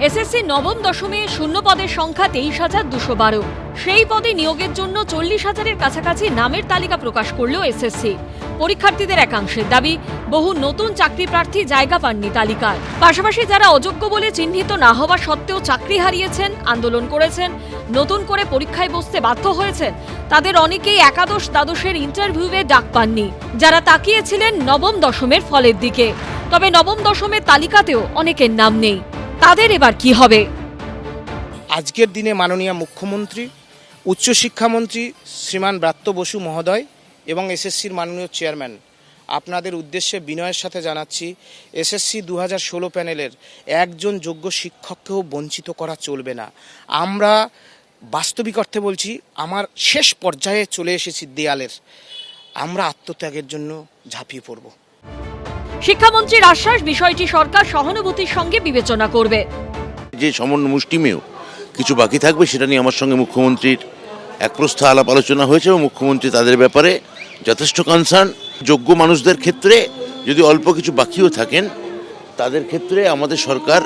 SSC নবম দশমে শূন্য পদের সংখ্যা 23,212। সেই পদে নিয়োগের জন্য 40,000-এর কাছাকাছি নামের তালিকা প্রকাশ করল এসএসসি। পরীক্ষার্থীদের একাংশের দাবি, বহু নতুন চাকরি প্রার্থী জায়গা পাননি তালিকায়। পাশাপাশি যারা অযোগ্য বলে চিহ্নিত না হওয়া সত্ত্বেও চাকরি হারিয়েছেন, আন্দোলন করেছেন, নতুন করে পরীক্ষায় বসতে বাধ্য হয়েছেন, তাদের অনেকেই একাদশ দ্বাদশের ইন্টারভিউয়ে ডাক পাননি, যারা তাকিয়েছিলেন নবম দশমের ফলের দিকে। তবে নবম দশমের তালিকাতেও অনেকের নাম নেই। তাদের এবার কি হবে? আজকের দিনে মাননীয় মুখ্যমন্ত্রী, উচ্চশিক্ষামন্ত্রী শ্রীমান ব্রাত্য বসু মহোদয় এবং এসএসসির মাননীয় চেয়ারম্যান, আপনাদের উদ্দেশ্যে বিনয়ের সাথে জানাচ্ছি, এসএসসি 2016 প্যানেলের একজন যোগ্য শিক্ষককেও বঞ্চিত করা চলবে না। আমরা বাস্তবিক অর্থে বলছি, আমার শেষ পর্যায়ে চলে এসেছি দেয়ালের। আমরা আত্মত্যাগের জন্য ঝাঁপিয়ে পড়ব। শিক্ষামন্ত্রীর আশ্বাস, বিষয়টি সরকার সহানুভূতির সঙ্গে বিবেচনা করবে। যে সমন্বয় মুষ্টিমেয় কিছু বাকি থাকবে, সেটা নিয়ে আমার সঙ্গে মুখ্যমন্ত্রীর এক প্রস্থ আলাপ আলোচনা হয়েছে এবং মুখ্যমন্ত্রী তাদের ব্যাপারে যথেষ্ট কনসার্ন। যোগ্য মানুষদের ক্ষেত্রে যদি অল্প কিছু বাকিও থাকেন, তাদের ক্ষেত্রে আমাদের সরকার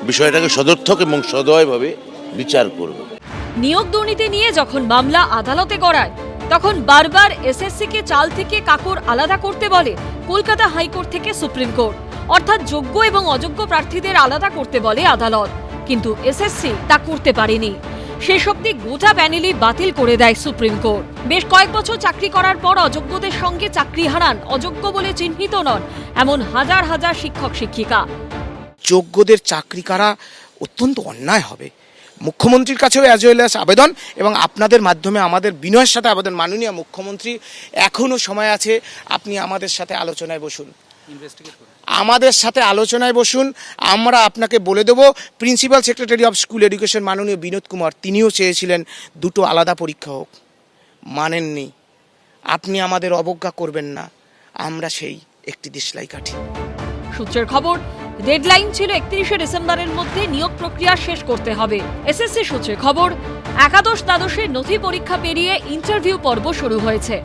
বিষয়টাকে সদর্থক এবং সদয়ভাবে বিচার করবে। নিয়োগ দুর্নীতি নিয়ে যখন মামলা আদালতে গড়ায়, তখন বারবার এসএসসিকে চাল থেকে কাকর আলাদা করতে বলে কলকাতা হাইকোর্ট থেকে সুপ্রিম কোর্ট, অর্থাৎ যোগ্য এবং অযোগ্য প্রার্থীদের আলাদা করতে বলে আদালত। কিন্তু এসএসসি তা করতে পারেনি। শেষ অবধি গোটা প্যানেলই বাতিল করে দেয় সুপ্রিম কোর্ট। বেশ কয়েক বছর চাকরি করার পর অযোগ্যদের সঙ্গে চাকরি হারান, অযোগ্য বলে চিহ্নিত নন এমন হাজার হাজার শিক্ষক শিক্ষিকা। যোগ্যদের চাকরি করা অত্যন্ত অন্যায় হবে। মুখ্যমন্ত্রীর কাছেও অ্যাজ ওয়েল অ্যাজ আবেদন, এবং আপনাদের মাধ্যমে আমাদের বিনয়ের সাথে আবেদন, মাননীয় মুখ্যমন্ত্রী, এখনও সময় আছে, আপনি আমাদের সাথে আলোচনায় বসুন, আমাদের সাথে আলোচনায় বসুন। আমরা আপনাকে বলে দেবো, principal secretary of school education মাননীয় বিনোদ কুমার, তিনিও চেয়েছিলেন দুটো আলাদা পরীক্ষা হোক, মানেননি। আপনি আমাদের অবজ্ঞা করবেন না, আমরা সেই একটি দেশলাই কাঠি। সূত্রের খবর, ডেডলাইন ছিল 31শে ডিসেম্বরের মধ্যে নিয়োগ প্রক্রিয়া শেষ করতে হবে। এসএসসি সূত্রের খবর, একাদশ দ্বাদশের নথি পরীক্ষা পেরিয়ে ইন্টারভিউ পর্ব শুরু হয়েছে।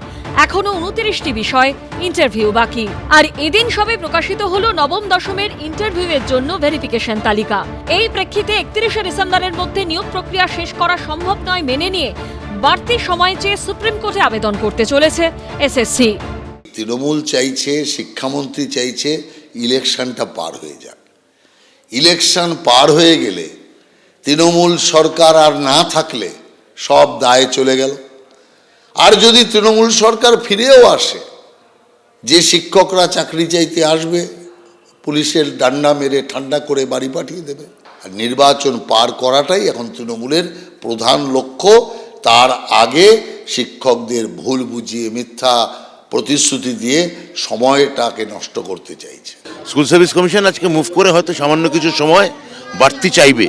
এখনো 29টি বিষয় ইন্টারভিউ বাকি। আর এদিন সবে প্রকাশিত হলো নবম দশমের ইন্টারভিউয়ের জন্য ভেরিফিকেশন তালিকা। এই প্রেক্ষিতে 31শে ডিসেম্বরের মধ্যে নিয়োগ প্রক্রিয়া শেষ করা সম্ভব নয় মেনে নিয়ে বাড়তি সময় চেয়ে সুপ্রিম কোর্টে আবেদন করতে চলেছে এসএসসি। তৃণমূল চাইছে, শিক্ষামন্ত্রী চাইছে ইলেকশনটা পার হয়ে যাক। ইলেকশন পার হয়ে গেলে তৃণমূল সরকার আর না থাকলে সব দায় চলে গেল। আর যদি তৃণমূল সরকার ফিরেও আসে, যে শিক্ষকরা চাকরি চাইতে আসবে পুলিশের ডান্ডা মেরে ঠান্ডা করে বাড়ি পাঠিয়ে দেবে। আর নির্বাচন পার করাটাই এখন তৃণমূলের প্রধান লক্ষ্য। তার আগে শিক্ষকদের ভুল বুঝিয়ে, মিথ্যা প্রতিশ্রুতি দিয়ে সময়টাকে নষ্ট করতে চাইছে। স্কুল সার্ভিস কমিশন আজকে মুভ করে হয়তো সামান্য কিছু সময় বাড়তি চাইবে,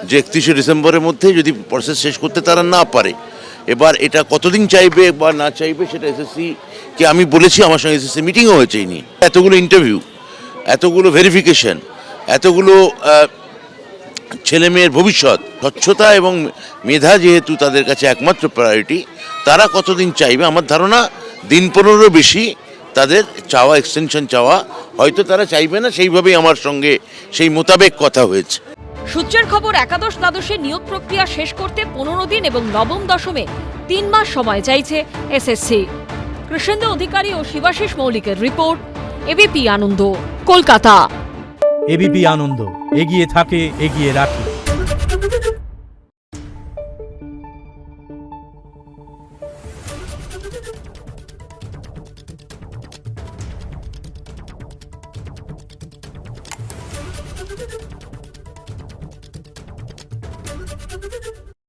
যে 31শে ডিসেম্বরের মধ্যে যদি প্রসেস শেষ করতে তারা না পারে। এবার এটা কতদিন চাইবে বা না চাইবে সেটা এসএসসিকে আমি বলেছি, আমার সঙ্গে এসএসসি মিটিংও হয়েছে। এই নিয়ে এতগুলো ইন্টারভিউ, এতগুলো ভেরিফিকেশন, এতগুলো ছেলেমেয়ের ভবিষ্যৎ, স্বচ্ছতা এবং মেধা যেহেতু তাদের কাছে একমাত্র প্রায়োরিটি, তারা কতদিন চাইবে? আমার ধারণা দিন 15 বেশি তাদের চাওয়া, এক্সটেনশন চাওয়া হয়তো তারা চাইবে না। সেইভাবেই আমার সঙ্গে সেই মোতাবেক কথা হয়েছে। সূত্রের খবর, একাদশ দ্বাদশের নিয়োগ প্রক্রিয়া শেষ করতে 15 দিন এবং নবম দশমে 3 মাস সময় চাইছে এসএসসি। কৃষ্ণেন্দু অধিকারী ও শিবাশিস মৌলিকের রিপোর্ট, এবিপি আনন্দ, কলকাতা। এবিপি আনন্দ, এগিয়ে থাকে, এগিয়ে রাখে।